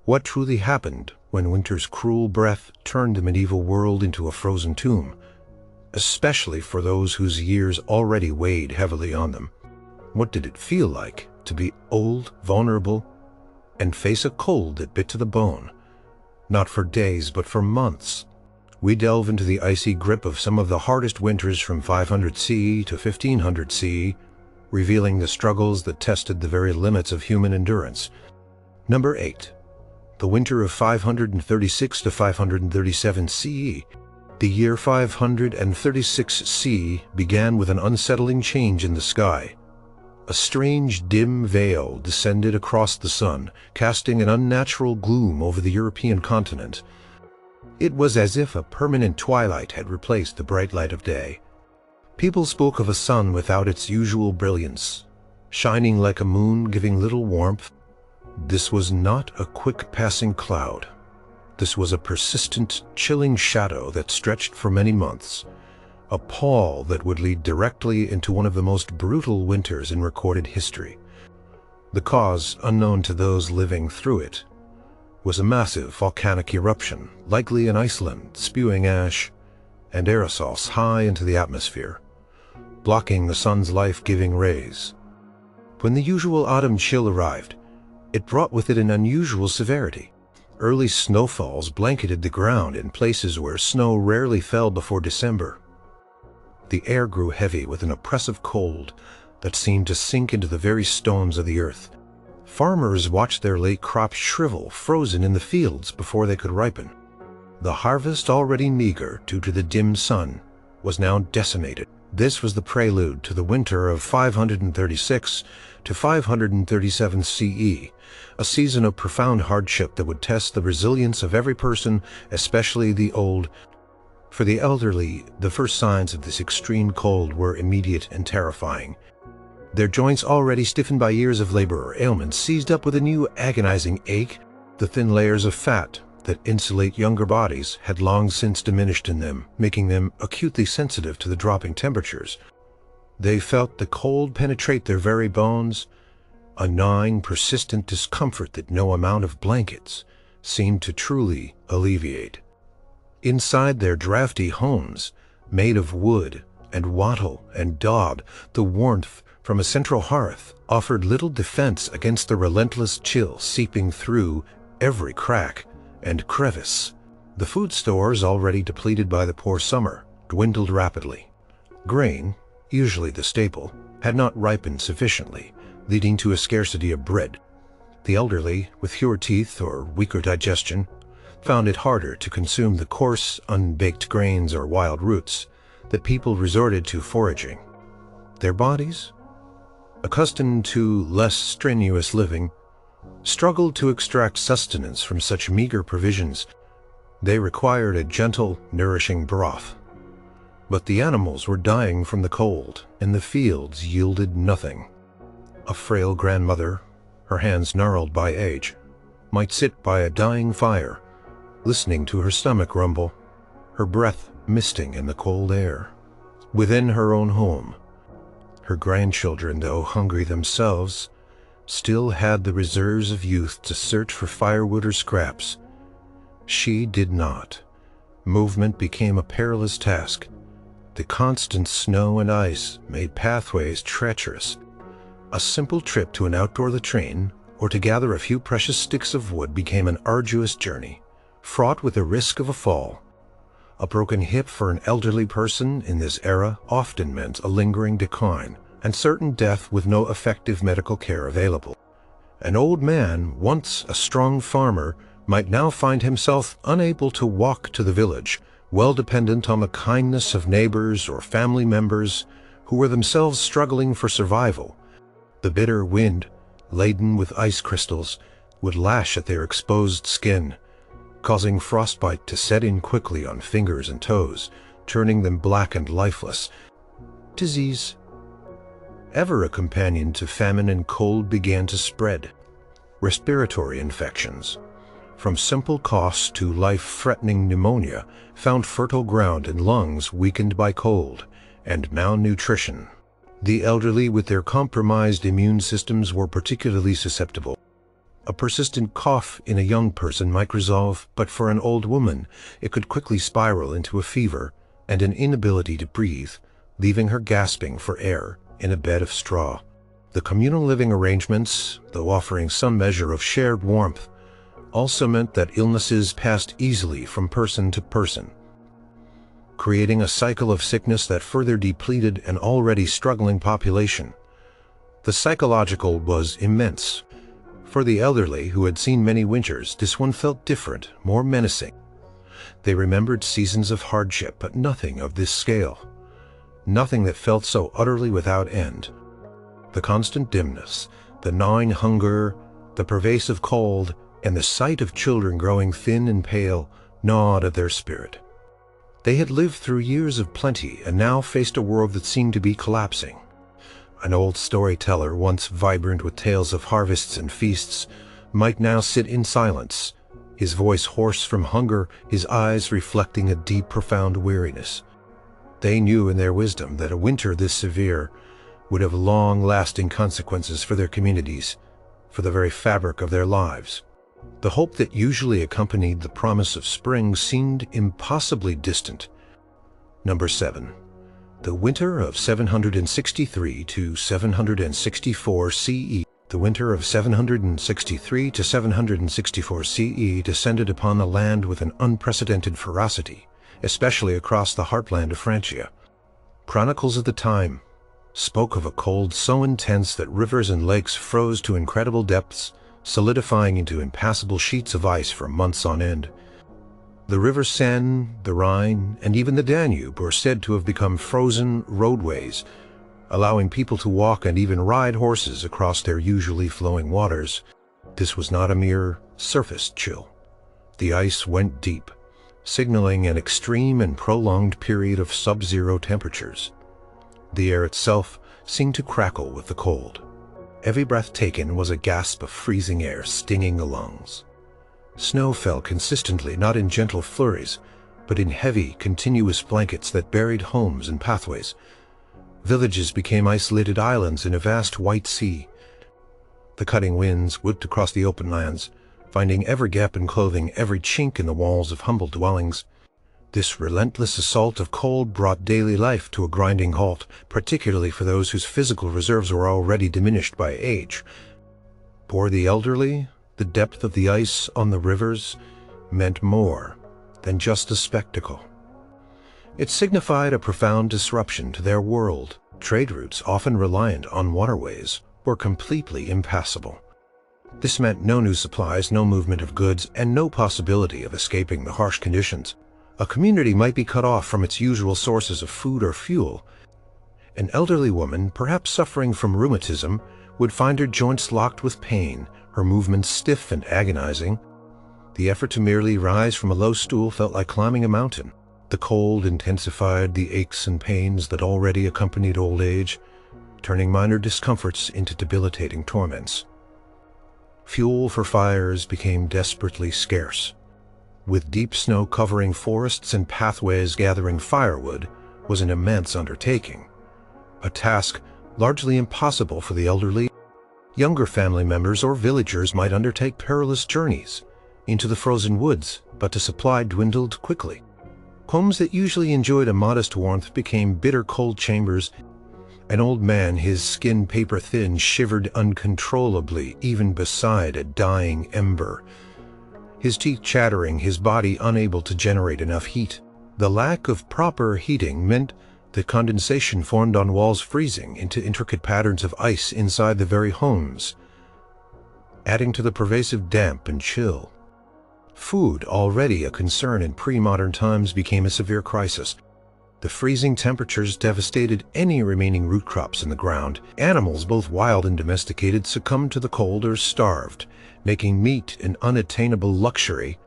What truly happened when winter's cruel breath turned the medieval world into a frozen tomb, especially for those whose years already weighed heavily on them? What did it feel like to be old, vulnerable, and face a cold that bit to the bone? Not for days, but for months. We delve into the icy grip of some of the hardest winters from 500 CE to 1500 CE, revealing the struggles that tested the very limits of human endurance. Number 8. The winter of 536 to 537 CE. The year 536 CE began with an unsettling change in the sky. A strange, dim veil descended across the sun, casting an unnatural gloom over the European continent. It was as if a permanent twilight had replaced the bright light of day. People spoke of a sun without its usual brilliance, shining like a moon, giving little warmth. This was not a quick passing cloud. This was a persistent, chilling shadow that stretched for many months, a pall that would lead directly into one of the most brutal winters in recorded history. The cause, unknown to those living through it, was a massive volcanic eruption, likely in Iceland, spewing ash and aerosols high into the atmosphere, blocking the sun's life-giving rays. When the usual autumn chill arrived, it brought with it an unusual severity. Early snowfalls blanketed the ground in places where snow rarely fell before December. The air grew heavy with an oppressive cold that seemed to sink into the very stones of the earth. Farmers watched their late crops shrivel, frozen in the fields before they could ripen. The harvest, already meager due to the dim sun, was now decimated. This was the prelude to the winter of 536 to 537 CE, a season of profound hardship that would test the resilience of every person, especially the old. For the elderly, the first signs of this extreme cold were immediate and terrifying. Their joints, already stiffened by years of labor or ailments, seized up with a new agonizing ache. The thin layers of fat that insulate younger bodies had long since diminished in them, making them acutely sensitive to the dropping temperatures. They felt the cold penetrate their very bones, a gnawing, persistent discomfort that no amount of blankets seemed to truly alleviate. Inside their drafty homes, made of wood and wattle and daub, the warmth from a central hearth offered little defense against the relentless chill seeping through every crack and crevice. The food stores, already depleted by the poor summer, dwindled rapidly. Grain, usually the staple, had not ripened sufficiently, leading to a scarcity of bread. The elderly, with fewer teeth or weaker digestion, found it harder to consume the coarse, unbaked grains or wild roots that people resorted to foraging. Their bodies, accustomed to less strenuous living, struggled to extract sustenance from such meager provisions. They required a gentle, nourishing broth. But the animals were dying from the cold, and the fields yielded nothing. A frail grandmother, her hands gnarled by age, might sit by a dying fire, listening to her stomach rumble, her breath misting in the cold air. Within her own home, her grandchildren, though hungry themselves, still had the reserves of youth to search for firewood or scraps. She did not. Movement became a perilous task. The constant snow and ice made pathways treacherous. A simple trip to an outdoor latrine or to gather a few precious sticks of wood became an arduous journey, fraught with the risk of a fall. A broken hip for an elderly person in this era often meant a lingering decline and certain death with no effective medical care available. An old man, once a strong farmer, might now find himself unable to walk to the village, well dependent on the kindness of neighbors or family members who were themselves struggling for survival. The bitter wind, laden with ice crystals, would lash at their exposed skin, causing frostbite to set in quickly on fingers and toes, turning them black and lifeless. Disease, ever a companion to famine and cold, began to spread. Respiratory infections, from simple coughs to life-threatening pneumonia, found fertile ground in lungs weakened by cold and malnutrition. The elderly, with their compromised immune systems, were particularly susceptible. A persistent cough in a young person might resolve, but for an old woman, it could quickly spiral into a fever and an inability to breathe, leaving her gasping for air in a bed of straw. The communal living arrangements, though offering some measure of shared warmth, also meant that illnesses passed easily from person to person, creating a cycle of sickness that further depleted an already struggling population. The psychological was immense. For the elderly, who had seen many winters, this one felt different, more menacing. They remembered seasons of hardship, but nothing of this scale. Nothing that felt so utterly without end. The constant dimness, the gnawing hunger, the pervasive cold, and the sight of children growing thin and pale gnawed at their spirit. They had lived through years of plenty and now faced a world that seemed to be collapsing. An old storyteller, once vibrant with tales of harvests and feasts, might now sit in silence, his voice hoarse from hunger, his eyes reflecting a deep, profound weariness. They knew in their wisdom that a winter this severe would have long-lasting consequences for their communities, for the very fabric of their lives. The hope that usually accompanied the promise of spring seemed impossibly distant. Number 7. The winter of 763 to 764 CE. The winter of 763 to 764 CE descended upon the land with an unprecedented ferocity, especially across the heartland of Francia. Chronicles of the time spoke of a cold so intense that rivers and lakes froze to incredible depths, solidifying into impassable sheets of ice for months on end. The rivers Seine, the Rhine, and even the Danube were said to have become frozen roadways, allowing people to walk and even ride horses across their usually flowing waters. This was not a mere surface chill. The ice went deep, signaling an extreme and prolonged period of sub-zero temperatures. The air itself seemed to crackle with the cold. Every breath taken was a gasp of freezing air stinging the lungs. Snow fell consistently, not in gentle flurries, but in heavy, continuous blankets that buried homes and pathways. Villages became isolated islands in a vast white sea. The cutting winds whipped across the open lands, finding every gap in clothing, every chink in the walls of humble dwellings. This relentless assault of cold brought daily life to a grinding halt, particularly for those whose physical reserves were already diminished by age. For the elderly, the depth of the ice on the rivers meant more than just a spectacle. It signified a profound disruption to their world. Trade routes, often reliant on waterways, were completely impassable. This meant no new supplies, no movement of goods, and no possibility of escaping the harsh conditions. A community might be cut off from its usual sources of food or fuel. An elderly woman, perhaps suffering from rheumatism, would find her joints locked with pain, her movements stiff and agonizing. The effort to merely rise from a low stool felt like climbing a mountain. The cold intensified the aches and pains that already accompanied old age, turning minor discomforts into debilitating torments. Fuel for fires became desperately scarce. With deep snow covering forests and pathways, gathering firewood was an immense undertaking, a task largely impossible for the elderly. Younger family members or villagers might undertake perilous journeys into the frozen woods, but the supply dwindled quickly. Homes that usually enjoyed a modest warmth became bitter cold chambers. An old man, his skin paper thin, shivered uncontrollably even beside a dying ember, his teeth chattering, his body unable to generate enough heat. The lack of proper heating meant that condensation formed on walls, freezing into intricate patterns of ice inside the very homes, adding to the pervasive damp and chill. Food, already a concern in pre-modern times, became a severe crisis. The freezing temperatures devastated any remaining root crops in the ground. Animals, both wild and domesticated, succumbed to the cold or starved, making meat an unattainable luxury.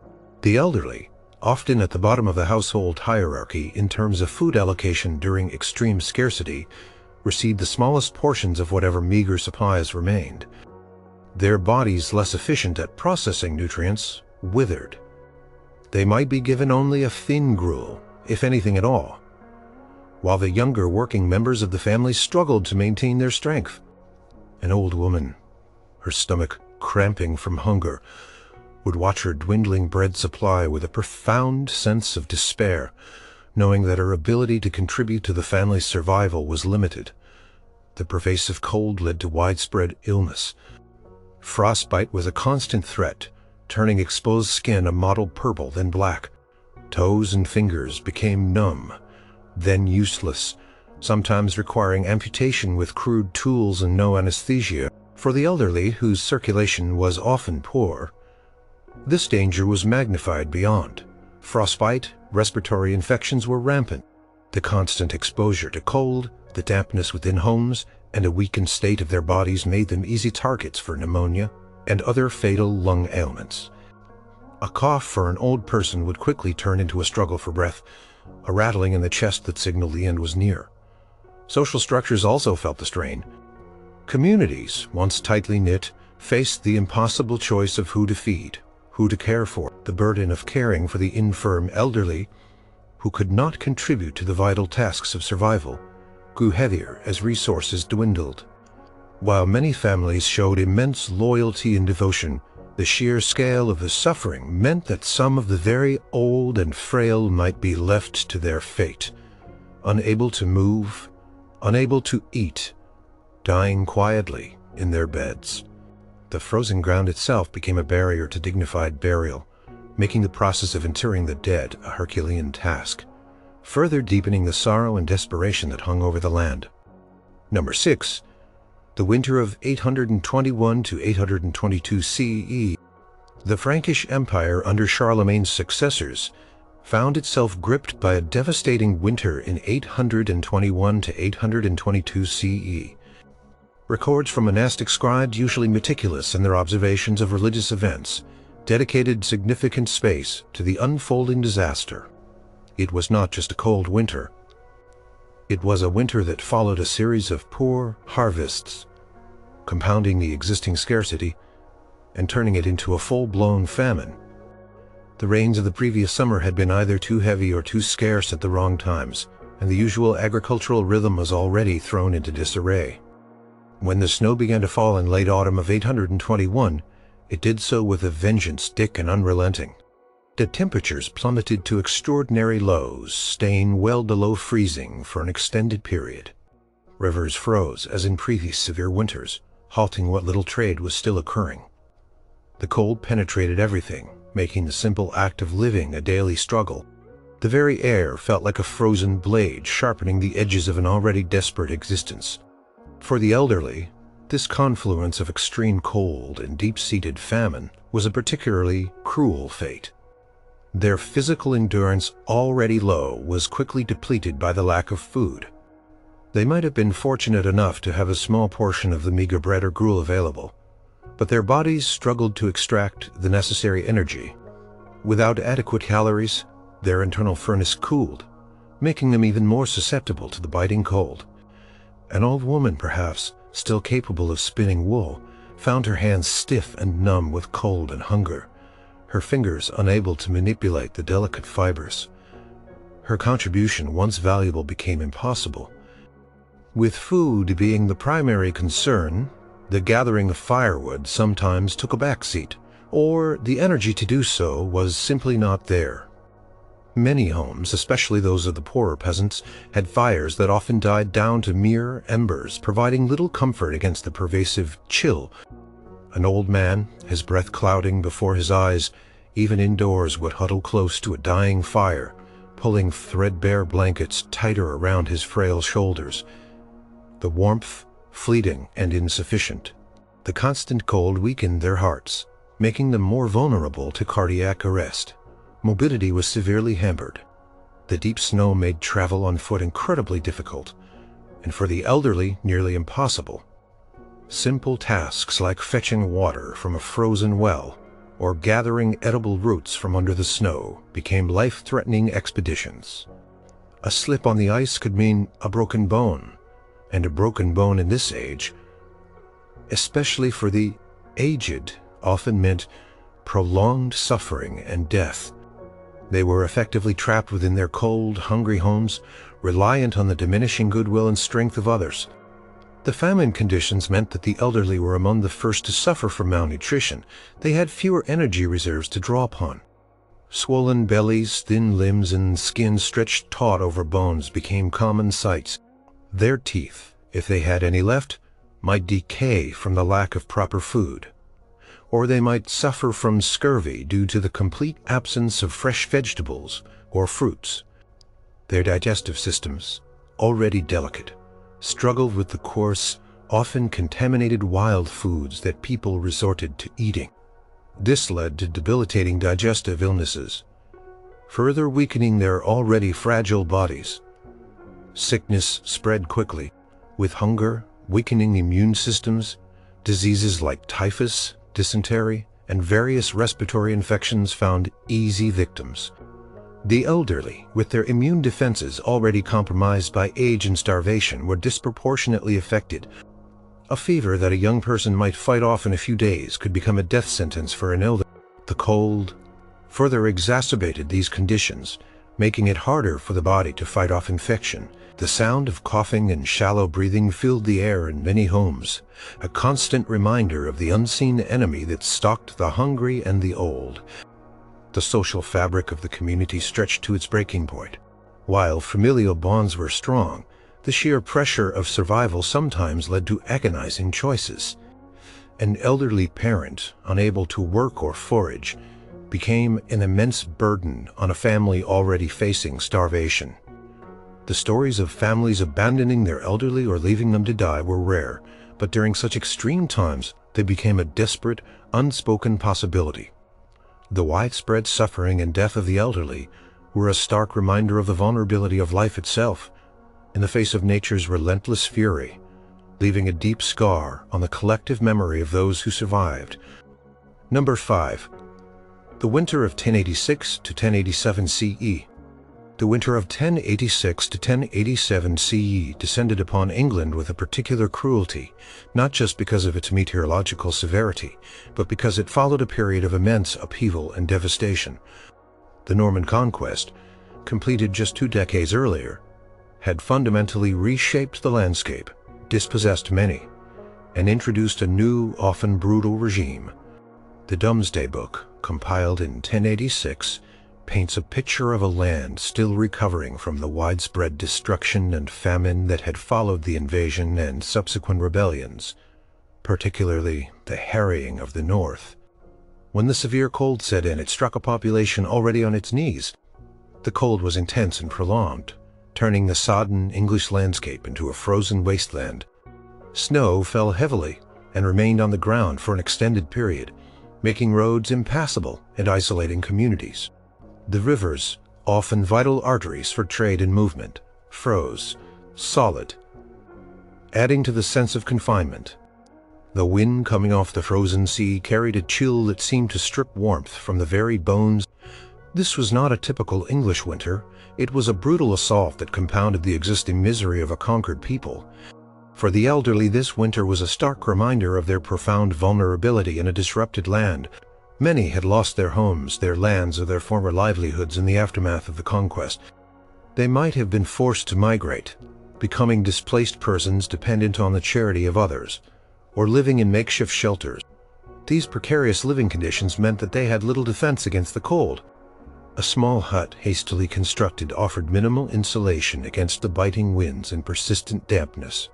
The elderly, often at the bottom of the household hierarchy in terms of food allocation during extreme scarcity, received the smallest portions of whatever meager supplies remained. Their bodies, less efficient at processing nutrients, withered. They might be given only a thin gruel, if anything at all, while the younger working members of the family struggled to maintain their strength. An old woman, her stomach cramping from hunger, would watch her dwindling bread supply with a profound sense of despair, knowing that her ability to contribute to the family's survival was limited. The pervasive cold led to widespread illness. Frostbite was a constant threat, turning exposed skin a mottled purple, then black. Toes and fingers became numb, then useless, sometimes requiring amputation with crude tools and no anesthesia. For the elderly, whose circulation was often poor, this danger was magnified beyond. Frostbite, respiratory infections were rampant. The constant exposure to cold, the dampness within homes, and a weakened state of their bodies made them easy targets for pneumonia and other fatal lung ailments. A cough for an old person would quickly turn into a struggle for breath, a rattling in the chest that signaled the end was near. Social structures also felt the strain. Communities, once tightly knit, faced the impossible choice of who to feed, who to care for. The burden of caring for the infirm elderly, who could not contribute to the vital tasks of survival, grew heavier as resources dwindled. While many families showed immense loyalty and devotion, the sheer scale of the suffering meant that some of the very old and frail might be left to their fate, unable to move, unable to eat, dying quietly in their beds. The frozen ground itself became a barrier to dignified burial, making the process of interring the dead a Herculean task, further deepening the sorrow and desperation that hung over the land. Number 6. The winter of 821 to 822 CE. The Frankish Empire under Charlemagne's successors found itself gripped by a devastating winter in 821 to 822 CE. Records from monastic scribes, usually meticulous in their observations of religious events, dedicated significant space to the unfolding disaster. It was not just a cold winter. It was a winter that followed a series of poor harvests, compounding the existing scarcity and turning it into a full-blown famine. The rains of the previous summer had been either too heavy or too scarce at the wrong times, and the usual agricultural rhythm was already thrown into disarray. When the snow began to fall in late autumn of 821, it did so with a vengeance thick and unrelenting. The temperatures plummeted to extraordinary lows, staying well below freezing for an extended period. Rivers froze, as in previous severe winters, halting what little trade was still occurring. The cold penetrated everything, making the simple act of living a daily struggle. The very air felt like a frozen blade, sharpening the edges of an already desperate existence. For the elderly, this confluence of extreme cold and deep-seated famine was a particularly cruel fate. Their physical endurance, already low, was quickly depleted by the lack of food. They might have been fortunate enough to have a small portion of the meager bread or gruel available, but their bodies struggled to extract the necessary energy. Without adequate calories, their internal furnace cooled, making them even more susceptible to the biting cold. An old woman, perhaps, still capable of spinning wool, found her hands stiff and numb with cold and hunger, her fingers unable to manipulate the delicate fibers. Her contribution, once valuable, became impossible. With food being the primary concern, the gathering of firewood sometimes took a backseat, or the energy to do so was simply not there. Many homes, especially those of the poorer peasants, had fires that often died down to mere embers, providing little comfort against the pervasive chill. An old man, his breath clouding before his eyes, even indoors would huddle close to a dying fire, pulling threadbare blankets tighter around his frail shoulders. The warmth, fleeting and insufficient. The constant cold weakened their hearts, making them more vulnerable to cardiac arrest. Mobility was severely hampered. The deep snow made travel on foot incredibly difficult, and for the elderly, nearly impossible. Simple tasks like fetching water from a frozen well or gathering edible roots from under the snow became life-threatening expeditions. A slip on the ice could mean a broken bone, and a broken bone in this age, especially for the aged, often meant prolonged suffering and death. They were effectively trapped within their cold, hungry homes, reliant on the diminishing goodwill and strength of others. The famine conditions meant that the elderly were among the first to suffer from malnutrition. They had fewer energy reserves to draw upon. Swollen bellies, thin limbs, and skin stretched taut over bones became common sights. Their teeth, if they had any left, might decay from the lack of proper food, or they might suffer from scurvy due to the complete absence of fresh vegetables or fruits. Their digestive systems, already delicate, struggled with the coarse, often contaminated wild foods that people resorted to eating. This led to debilitating digestive illnesses, further weakening their already fragile bodies. Sickness spread quickly, with hunger, weakening immune systems, diseases like typhus, dysentery, and various respiratory infections found easy victims. The elderly, with their immune defenses already compromised by age and starvation, were disproportionately affected. A fever that a young person might fight off in a few days could become a death sentence for an elder. The cold further exacerbated these conditions, making it harder for the body to fight off infection. The sound of coughing and shallow breathing filled the air in many homes, a constant reminder of the unseen enemy that stalked the hungry and the old. The social fabric of the community stretched to its breaking point. While familial bonds were strong, the sheer pressure of survival sometimes led to agonizing choices. An elderly parent, unable to work or forage, became an immense burden on a family already facing starvation. The stories of families abandoning their elderly or leaving them to die were rare, but during such extreme times, they became a desperate, unspoken possibility. The widespread suffering and death of the elderly were a stark reminder of the vulnerability of life itself, in the face of nature's relentless fury, leaving a deep scar on the collective memory of those who survived. Number 5. The winter of 1086 to 1087 CE. The winter of 1086 to 1087 CE descended upon England with a particular cruelty, not just because of its meteorological severity, but because it followed a period of immense upheaval and devastation. The Norman conquest, completed just 2 decades earlier, had fundamentally reshaped the landscape, dispossessed many, and introduced a new, often brutal regime. The Domesday Book, compiled in 1086, paints a picture of a land still recovering from the widespread destruction and famine that had followed the invasion and subsequent rebellions, particularly the harrying of the North. When the severe cold set in, it struck a population already on its knees. The cold was intense and prolonged, turning the sodden English landscape into a frozen wasteland. Snow fell heavily and remained on the ground for an extended period, making roads impassable and isolating communities. The rivers, often vital arteries for trade and movement, froze, solid, adding to the sense of confinement. The wind coming off the frozen sea carried a chill that seemed to strip warmth from the very bones. This was not a typical English winter. It was a brutal assault that compounded the existing misery of a conquered people. For the elderly, this winter was a stark reminder of their profound vulnerability in a disrupted land. Many had lost their homes, their lands, or their former livelihoods in the aftermath of the conquest. They might have been forced to migrate, becoming displaced persons dependent on the charity of others, or living in makeshift shelters. These precarious living conditions meant that they had little defense against the cold. A small hut hastily constructed offered minimal insulation against the biting winds and persistent dampness.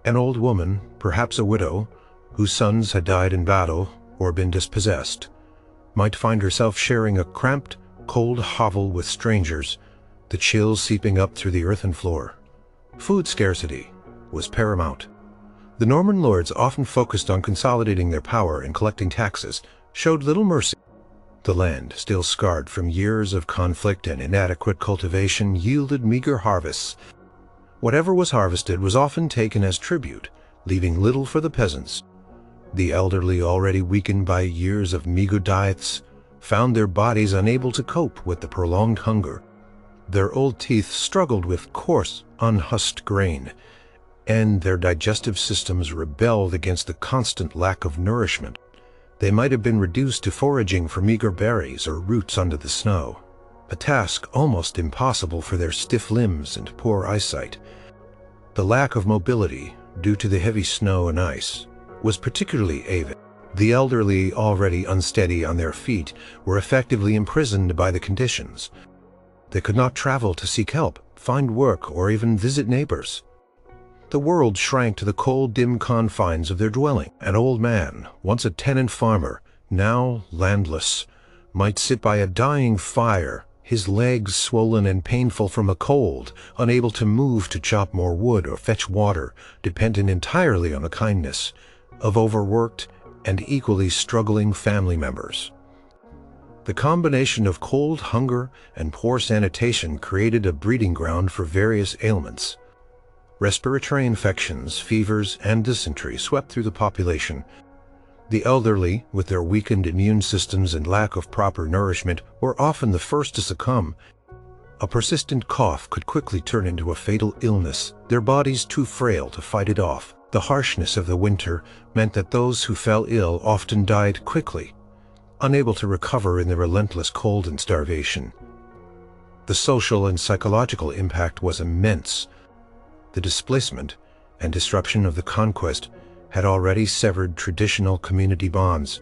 An old woman, perhaps a widow, whose sons had died in battle or been dispossessed, might find herself sharing a cramped, cold hovel with strangers, the chill seeping up through the earthen floor. Food scarcity was paramount. The Norman lords, often focused on consolidating their power and collecting taxes, showed little mercy. The land, still scarred from years of conflict and inadequate cultivation, yielded meager harvests. Whatever was harvested was often taken as tribute, leaving little for the peasants. The elderly, already weakened by years of meager diets, found their bodies unable to cope with the prolonged hunger. Their old teeth struggled with coarse, unhusked grain, and their digestive systems rebelled against the constant lack of nourishment. They might have been reduced to foraging for meager berries or roots under the snow, a task almost impossible for their stiff limbs and poor eyesight. The lack of mobility due to the heavy snow and ice, was particularly avid. The elderly, already unsteady on their feet, were effectively imprisoned by the conditions. They could not travel to seek help, find work, or even visit neighbors. The world shrank to the cold, dim confines of their dwelling. An old man, once a tenant farmer, now landless, might sit by a dying fire, his legs swollen and painful from a cold, unable to move to chop more wood or fetch water, dependent entirely on the kindness of overworked and equally struggling family members. The combination of cold, hunger, and poor sanitation created a breeding ground for various ailments. Respiratory infections, fevers, and dysentery swept through the population. The elderly, with their weakened immune systems and lack of proper nourishment, were often the first to succumb. A persistent cough could quickly turn into a fatal illness, their bodies too frail to fight it off. The harshness of the winter meant that those who fell ill often died quickly, unable to recover in the relentless cold and starvation. The social and psychological impact was immense. The displacement and disruption of the conquest had already severed traditional community bonds.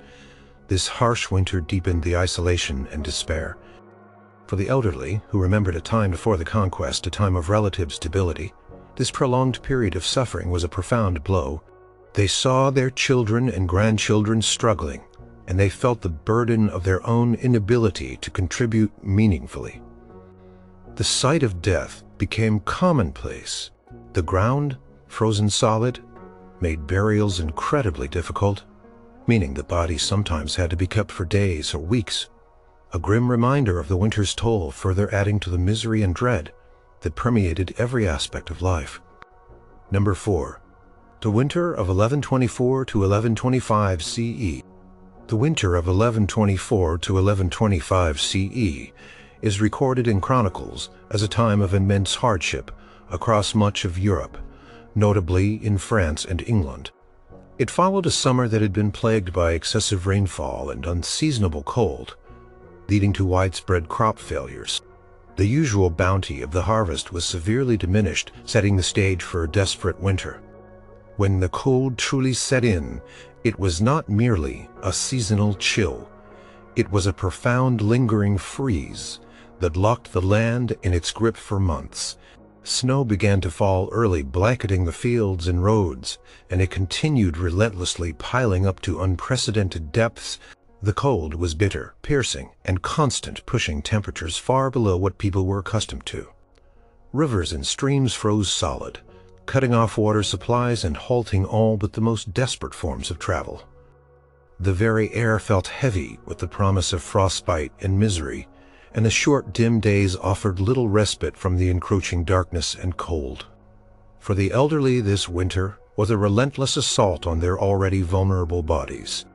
This harsh winter deepened the isolation and despair. For the elderly, who remembered a time before the conquest, a time of relative stability, this prolonged period of suffering was a profound blow. They saw their children and grandchildren struggling, and they felt the burden of their own inability to contribute meaningfully. The sight of death became commonplace. The ground, frozen solid, made burials incredibly difficult, meaning the bodies sometimes had to be kept for days or weeks. A grim reminder of the winter's toll, further adding to the misery and dread that permeated every aspect of life. Number 4. The winter of 1124 to 1125 CE. The winter of 1124 to 1125 CE is recorded in chronicles as a time of immense hardship across much of Europe, notably in France and England. It followed a summer that had been plagued by excessive rainfall and unseasonable cold, leading to widespread crop failures. The usual bounty of the harvest was severely diminished, setting the stage for a desperate winter. When the cold truly set in, it was not merely a seasonal chill. It was a profound, lingering freeze that locked the land in its grip for months. Snow began to fall early, blanketing the fields and roads, and it continued relentlessly, piling up to unprecedented depths. The cold was bitter, piercing, and constant, pushing temperatures far below what people were accustomed to. Rivers and streams froze solid, cutting off water supplies and halting all but the most desperate forms of travel. The very air felt heavy with the promise of frostbite and misery, and the short, dim days offered little respite from the encroaching darkness and cold. For the elderly, this winter was a relentless assault on their already vulnerable bodies.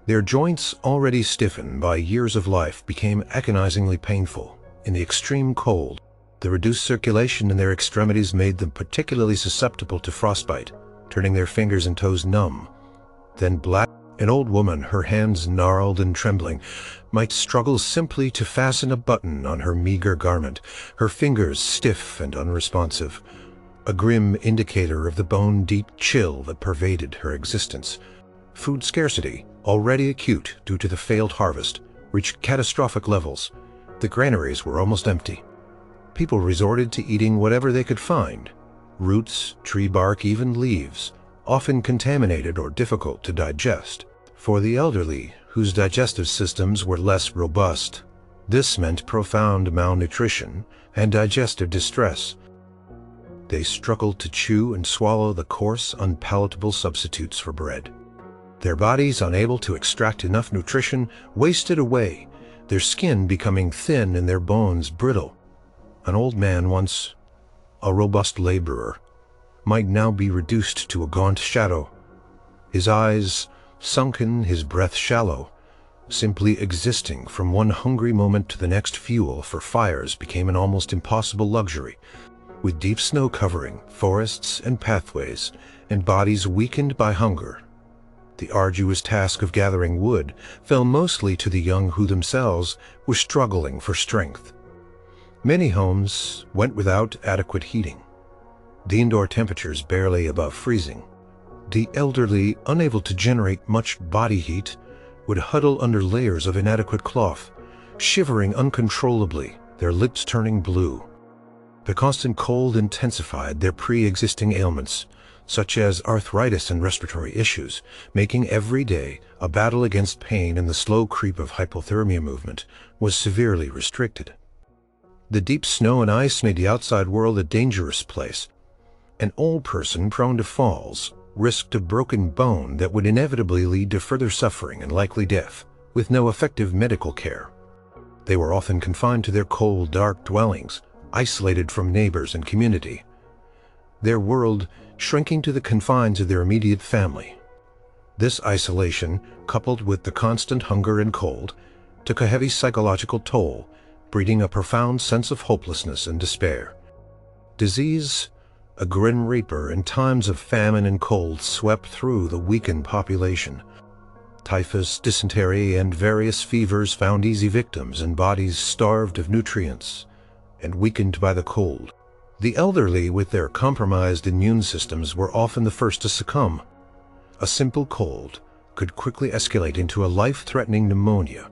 Their joints, already stiffened by years of life, became agonizingly painful. In the extreme cold, the reduced circulation in their extremities made them particularly susceptible to frostbite, turning their fingers and toes numb. Then an old woman, her hands gnarled and trembling, might struggle simply to fasten a button on her meager garment, her fingers stiff and unresponsive, a grim indicator of the bone-deep chill that pervaded her existence. Food scarcity, already acute due to the failed harvest, reached catastrophic levels. The granaries were almost empty. People resorted to eating whatever they could find: roots, tree bark, even leaves, often contaminated or difficult to digest. For the elderly, whose digestive systems were less robust, this meant profound malnutrition and digestive distress. They struggled to chew and swallow the coarse, unpalatable substitutes for bread. Their bodies, unable to extract enough nutrition, wasted away, their skin becoming thin and their bones brittle. An old man, once a robust laborer, might now be reduced to a gaunt shadow, his eyes sunken, his breath shallow. Simply existing from one hungry moment to the next, fuel for fires became an almost impossible luxury. With deep snow covering forests and pathways, and bodies weakened by hunger, the arduous task of gathering wood fell mostly to the young, who themselves were struggling for strength. Many homes went without adequate heating. the indoor temperatures barely above freezing. The elderly, unable to generate much body heat, would huddle under layers of inadequate cloth, shivering uncontrollably, their lips turning blue. The constant cold intensified their pre-existing ailments, such as arthritis and respiratory issues, making every day a battle against pain, and the slow creep of hypothermia movement was severely restricted. The deep snow and ice made the outside world a dangerous place. An old person prone to falls risked a broken bone that would inevitably lead to further suffering and likely death, with no effective medical care. They were often confined to their cold, dark dwellings, isolated from neighbors and community, their world shrinking to the confines of their immediate family. This isolation, coupled with the constant hunger and cold, took a heavy psychological toll, breeding a profound sense of hopelessness and despair. Disease, a grim reaper in times of famine and cold, swept through the weakened population. Typhus, dysentery, and various fevers found easy victims in bodies starved of nutrients and weakened by the cold. The elderly, with their compromised immune systems, were often the first to succumb. A simple cold could quickly escalate into a life-threatening pneumonia,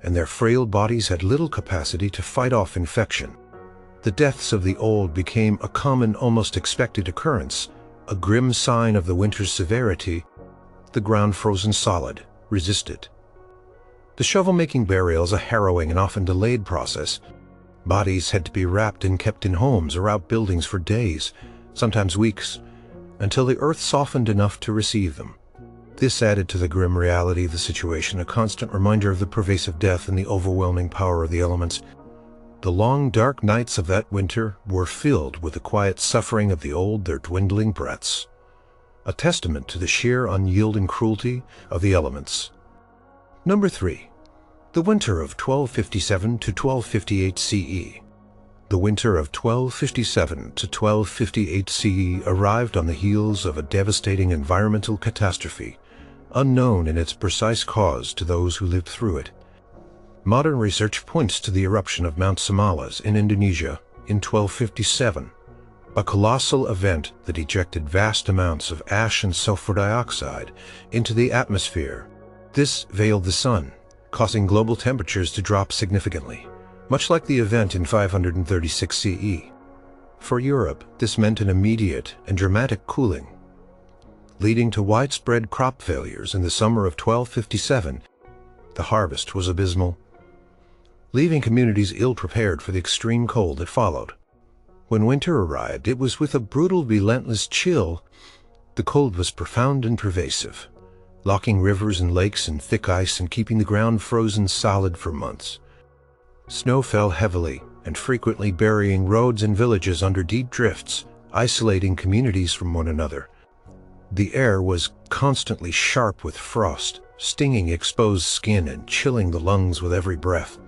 and their frail bodies had little capacity to fight off infection. The deaths of the old became a common, almost expected occurrence, a grim sign of the winter's severity. The ground, frozen solid, resisted. The shovel-making burial is a harrowing and often delayed process. Bodies had to be wrapped and kept in homes or outbuildings for days, sometimes weeks, until the earth softened enough to receive them. This added to the grim reality of the situation, a constant reminder of the pervasive death and the overwhelming power of the elements. The long, dark nights of that winter were filled with the quiet suffering of the old, their dwindling breaths, a testament to the sheer, unyielding cruelty of the elements. Number 3. The winter of 1257 to 1258 CE. The winter of 1257 to 1258 CE arrived on the heels of a devastating environmental catastrophe, unknown in its precise cause to those who lived through it. Modern research points to the eruption of Mount Samalas in Indonesia in 1257, a colossal event that ejected vast amounts of ash and sulfur dioxide into the atmosphere. This veiled the sun, causing global temperatures to drop significantly, much like the event in 536 CE. For Europe, this meant an immediate and dramatic cooling, leading to widespread crop failures in the summer of 1257. The harvest was abysmal, leaving communities ill-prepared for the extreme cold that followed. When winter arrived, it was with a brutal, relentless chill. The cold was profound and pervasive, locking rivers and lakes in thick ice and keeping the ground frozen solid for months. Snow fell heavily and frequently, burying roads and villages under deep drifts, isolating communities from one another. The air was constantly sharp with frost, stinging exposed skin and chilling the lungs with every breath.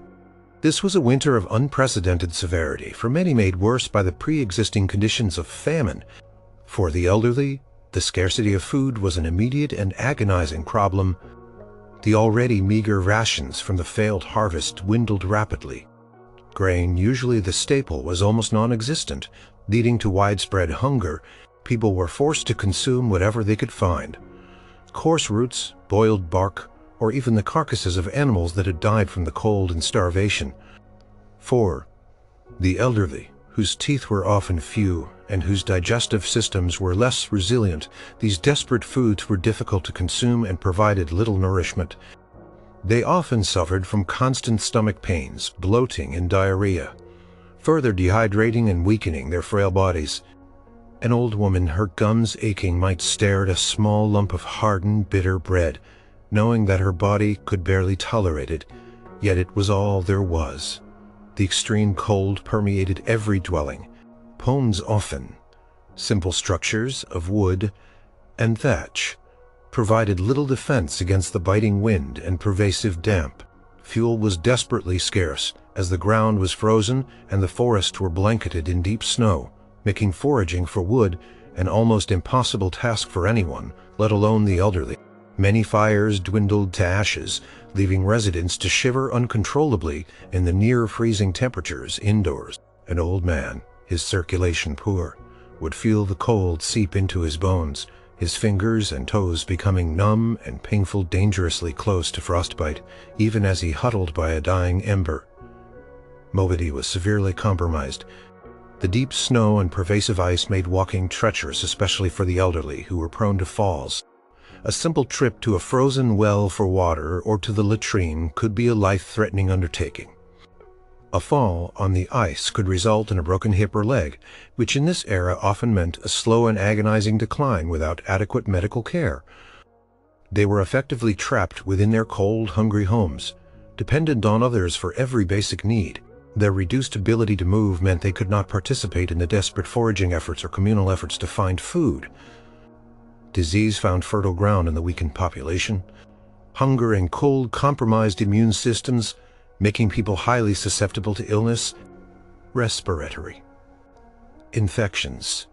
This was a winter of unprecedented severity, for many made worse by the pre-existing conditions of famine. For the elderly, the scarcity of food was an immediate and agonizing problem. The already meager rations from the failed harvest dwindled rapidly. Grain, usually the staple, was almost non-existent, leading to widespread hunger. People were forced to consume whatever they could find: coarse roots, boiled bark, or even the carcasses of animals that had died from the cold and starvation. 4. The elderly, whose teeth were often few and whose digestive systems were less resilient, these desperate foods were difficult to consume and provided little nourishment. They often suffered from constant stomach pains, bloating, and diarrhea, further dehydrating and weakening their frail bodies. An old woman, her gums aching, might stare at a small lump of hardened, bitter bread, knowing that her body could barely tolerate it, yet it was all there was. The extreme cold permeated every dwelling. Homes, often simple structures of wood and thatch, provided little defense against the biting wind and pervasive damp. Fuel was desperately scarce, as the ground was frozen and the forests were blanketed in deep snow, making foraging for wood an almost impossible task for anyone, let alone the elderly. Many fires dwindled to ashes, leaving residents to shiver uncontrollably in the near-freezing temperatures indoors. An old man, his circulation poor, would feel the cold seep into his bones, his fingers and toes becoming numb and painful, dangerously close to frostbite, even as he huddled by a dying ember. Mobility was severely compromised. The deep snow and pervasive ice made walking treacherous, especially for the elderly, who were prone to falls. A simple trip to a frozen well for water or to the latrine could be a life-threatening undertaking. A fall on the ice could result in a broken hip or leg, which in this era often meant a slow and agonizing decline without adequate medical care. They were effectively trapped within their cold, hungry homes, dependent on others for every basic need. Their reduced ability to move meant they could not participate in the desperate foraging efforts or communal efforts to find food. Disease found fertile ground in the weakened population. Hunger and cold compromised immune systems, making people highly susceptible to illness. Respiratory infections,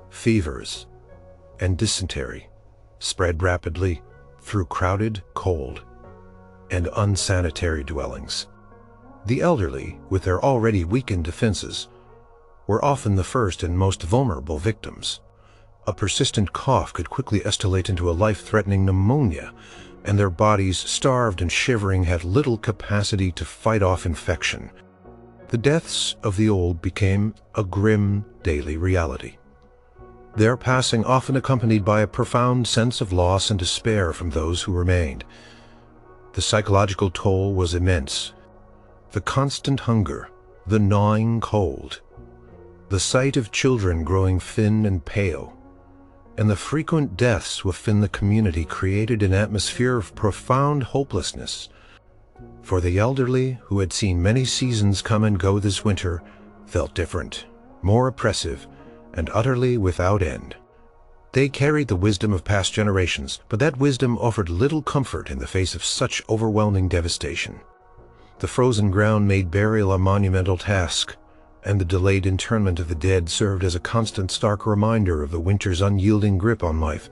fevers, and dysentery spread rapidly through crowded, cold, and unsanitary dwellings. The elderly, with their already weakened defenses, were often the first and most vulnerable victims. A persistent cough could quickly escalate into a life-threatening pneumonia, and their bodies, starved and shivering, had little capacity to fight off infection. The deaths of the old became a grim daily reality, their passing often accompanied by a profound sense of loss and despair from those who remained. The psychological toll was immense. The constant hunger, the gnawing cold, the sight of children growing thin and pale, and the frequent deaths within the community created an atmosphere of profound hopelessness. For the elderly, who had seen many seasons come and go, this winter felt different, more oppressive, and utterly without end. They carried the wisdom of past generations, but that wisdom offered little comfort in the face of such overwhelming devastation. The frozen ground made burial a monumental task, and the delayed interment of the dead served as a constant, stark reminder of the winter's unyielding grip on life.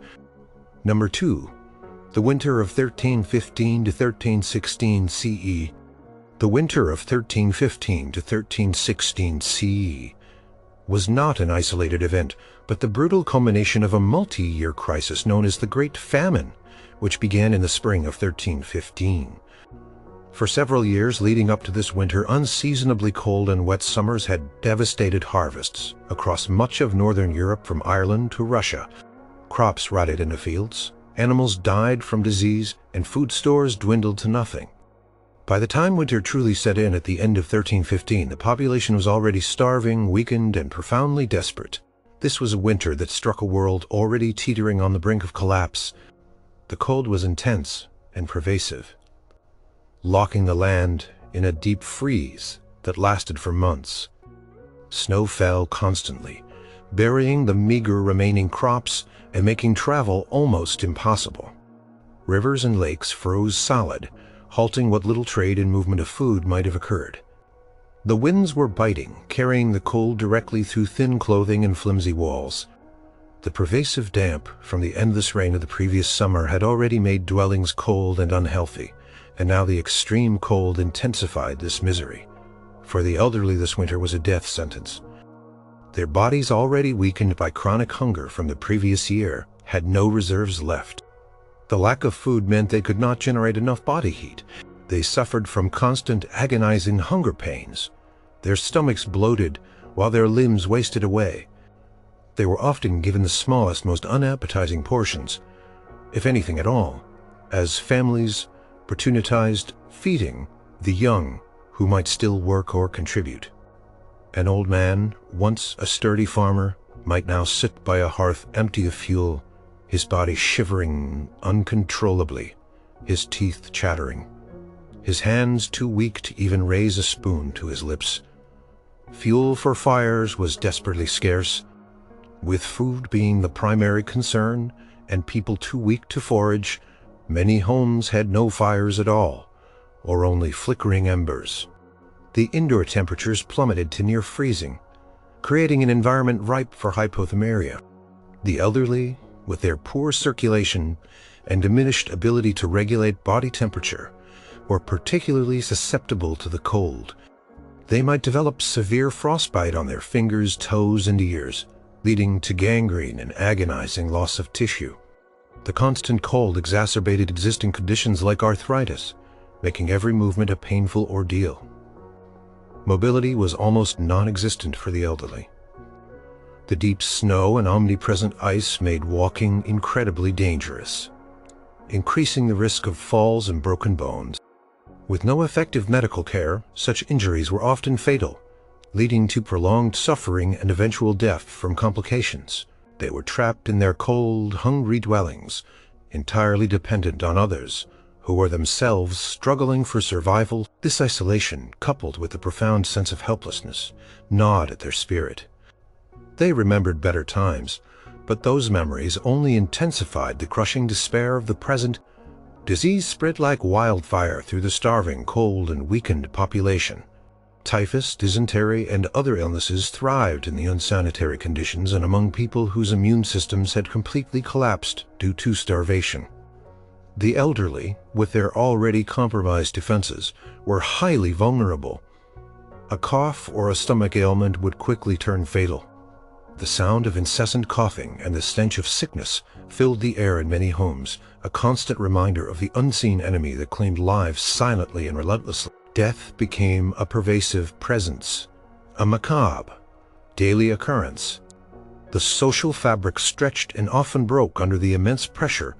Number 2. The winter of 1315 to 1316 CE. The winter of 1315 to 1316 CE was not an isolated event, but the brutal culmination of a multi-year crisis known as the Great Famine, which began in the spring of 1315. For several years leading up to this winter, unseasonably cold and wet summers had devastated harvests across much of northern Europe, from Ireland to Russia. Crops rotted in the fields, animals died from disease, and food stores dwindled to nothing. By the time winter truly set in at the end of 1315, the population was already starving, weakened, and profoundly desperate. This was a winter that struck a world already teetering on the brink of collapse. The cold was intense and pervasive, locking the land in a deep freeze that lasted for months. Snow fell constantly, burying the meager remaining crops and making travel almost impossible. Rivers and lakes froze solid, halting what little trade and movement of food might have occurred. The winds were biting, carrying the cold directly through thin clothing and flimsy walls. The pervasive damp from the endless rain of the previous summer had already made dwellings cold and unhealthy, and now the extreme cold intensified this misery. For the elderly, this winter was a death sentence. Their bodies, already weakened by chronic hunger from the previous year, had no reserves left. The lack of food meant they could not generate enough body heat. They suffered from constant agonizing hunger pains. Their stomachs bloated while their limbs wasted away. They were often given the smallest, most unappetizing portions, if anything at all, as families opportunized feeding the young who might still work or contribute. An old man, once a sturdy farmer, might now sit by a hearth empty of fuel, his body shivering uncontrollably, his teeth chattering, his hands too weak to even raise a spoon to his lips. Fuel for fires was desperately scarce, with food being the primary concern and people too weak to forage. Many homes had no fires at all, or only flickering embers. The indoor temperatures plummeted to near freezing, creating an environment ripe for hypothermia. The elderly, with their poor circulation and diminished ability to regulate body temperature, were particularly susceptible to the cold. They might develop severe frostbite on their fingers, toes, and ears, leading to gangrene and agonizing loss of tissue. The constant cold exacerbated existing conditions like arthritis, making every movement a painful ordeal. Mobility was almost non-existent for the elderly. The deep snow and omnipresent ice made walking incredibly dangerous, increasing the risk of falls and broken bones. With no effective medical care, such injuries were often fatal, leading to prolonged suffering and eventual death from complications. They were trapped in their cold, hungry dwellings, entirely dependent on others, who were themselves struggling for survival. This isolation, coupled with the profound sense of helplessness, gnawed at their spirit. They remembered better times, but those memories only intensified the crushing despair of the present. Disease spread like wildfire through the starving, cold, and weakened population. Typhus, dysentery, and other illnesses thrived in the unsanitary conditions and among people whose immune systems had completely collapsed due to starvation. The elderly, with their already compromised defenses, were highly vulnerable. A cough or a stomach ailment would quickly turn fatal. The sound of incessant coughing and the stench of sickness filled the air in many homes, a constant reminder of the unseen enemy that claimed lives silently and relentlessly. Death became a pervasive presence, a macabre, daily occurrence. The social fabric stretched and often broke under the immense pressure.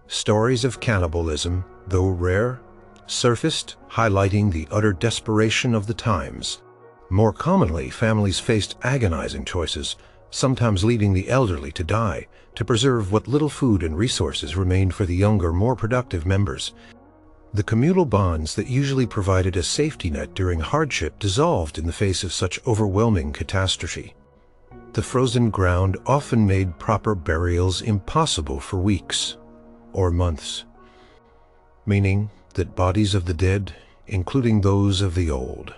Stories of cannibalism, though rare, surfaced, highlighting the utter desperation of the times. More commonly, families faced agonizing choices, sometimes leaving the elderly to die, to preserve what little food and resources remained for the younger, more productive members. The communal bonds that usually provided a safety net during hardship dissolved in the face of such overwhelming catastrophe. The frozen ground often made proper burials impossible for weeks or months, meaning that bodies of the dead, including those of the old,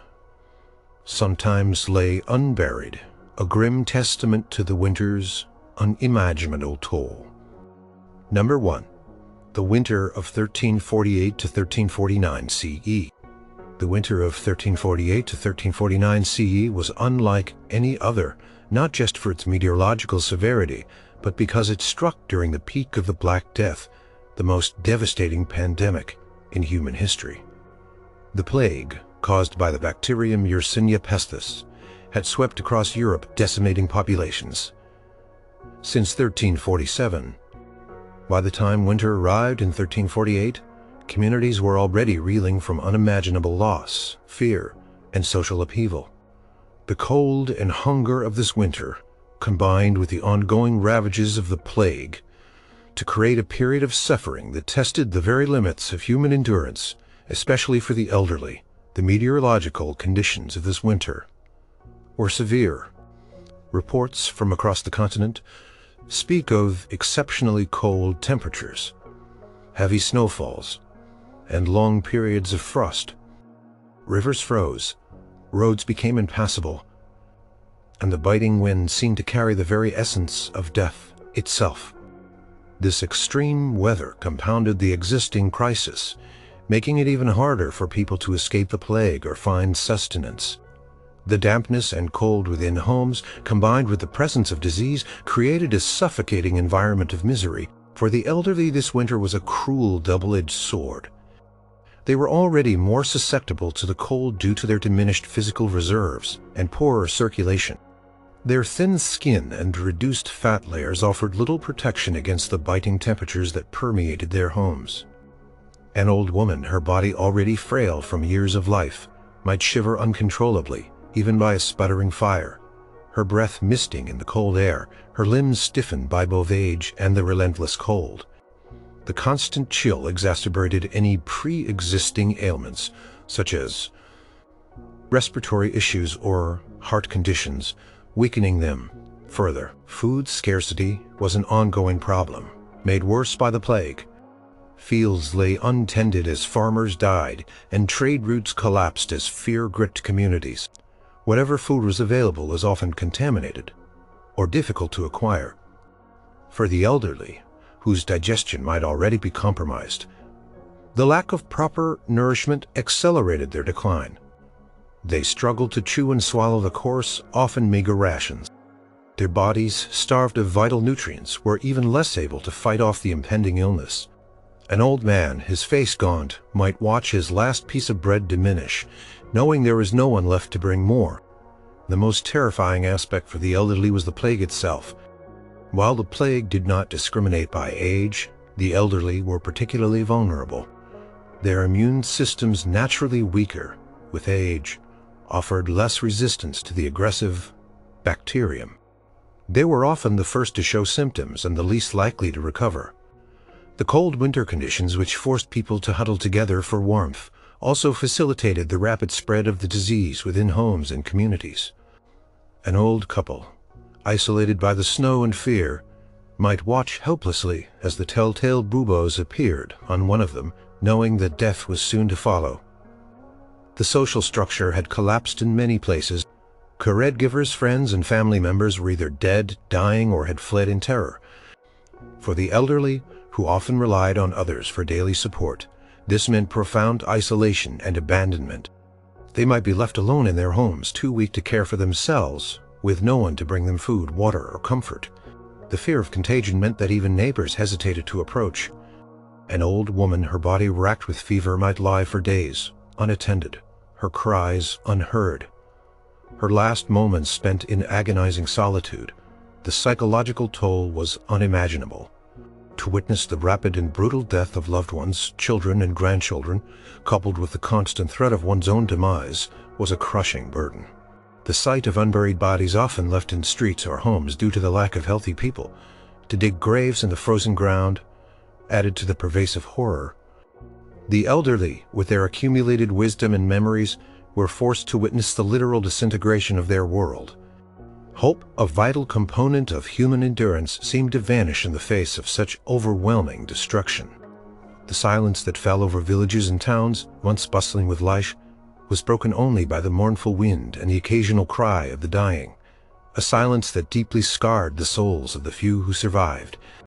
sometimes lay unburied, a grim testament to the winter's unimaginable toll. Number 1. The winter of 1348 to 1349 CE. The winter of 1348 to 1349 CE was unlike any other, not just for its meteorological severity, but because it struck during the peak of the Black Death, the most devastating pandemic in human history. The plague, caused by the bacterium Yersinia pestis, had swept across Europe, decimating populations. Since 1347, by the time winter arrived in 1348, communities were already reeling from unimaginable loss, fear, and social upheaval. The cold and hunger of this winter, combined with the ongoing ravages of the plague, to create a period of suffering that tested the very limits of human endurance, especially for the elderly. The meteorological conditions of this winter were severe. Reports from across the continent speak of exceptionally cold temperatures, heavy snowfalls, and long periods of frost. Rivers froze, roads became impassable, and the biting wind seemed to carry the very essence of death itself. This extreme weather compounded the existing crisis, making it even harder for people to escape the plague or find sustenance. The dampness and cold within homes, combined with the presence of disease, created a suffocating environment of misery. For the elderly, this winter was a cruel double-edged sword. They were already more susceptible to the cold due to their diminished physical reserves and poorer circulation. Their thin skin and reduced fat layers offered little protection against the biting temperatures that permeated their homes. An old woman, her body already frail from years of life, might shiver uncontrollably, even by a sputtering fire, her breath misting in the cold air, her limbs stiffened by both age and the relentless cold. The constant chill exacerbated any pre-existing ailments, such as respiratory issues or heart conditions, weakening them further. Food scarcity was an ongoing problem, made worse by the plague. Fields lay untended as farmers died, and trade routes collapsed as fear gripped communities. Whatever food was available was often contaminated or difficult to acquire. For the elderly, whose digestion might already be compromised, the lack of proper nourishment accelerated their decline. They struggled to chew and swallow the coarse, often meager rations. Their bodies, starved of vital nutrients, were even less able to fight off the impending illness. An old man, his face gaunt, might watch his last piece of bread diminish, knowing there was no one left to bring more. The most terrifying aspect for the elderly was the plague itself. While the plague did not discriminate by age, the elderly were particularly vulnerable. Their immune systems, naturally weaker with age, offered less resistance to the aggressive bacterium. They were often the first to show symptoms and the least likely to recover. The cold winter conditions, which forced people to huddle together for warmth, also facilitated the rapid spread of the disease within homes and communities. An old couple, isolated by the snow and fear, might watch helplessly as the telltale buboes appeared on one of them, knowing that death was soon to follow. The social structure had collapsed in many places. Caregivers, friends, and family members were either dead, dying, or had fled in terror. For the elderly, who often relied on others for daily support, this meant profound isolation and abandonment. They might be left alone in their homes, too weak to care for themselves, with no one to bring them food, water, or comfort. The fear of contagion meant that even neighbors hesitated to approach. An old woman, her body racked with fever, might lie for days, unattended, her cries unheard. Her last moments spent in agonizing solitude. The psychological toll was unimaginable. To witness the rapid and brutal death of loved ones, children and grandchildren, coupled with the constant threat of one's own demise, was a crushing burden. The sight of unburied bodies often left in streets or homes due to the lack of healthy people to dig graves in the frozen ground added to the pervasive horror. The elderly, with their accumulated wisdom and memories, were forced to witness the literal disintegration of their world. Hope, a vital component of human endurance, seemed to vanish in the face of such overwhelming destruction. The silence that fell over villages and towns, once bustling with life, was broken only by the mournful wind and the occasional cry of the dying, a silence that deeply scarred the souls of the few who survived.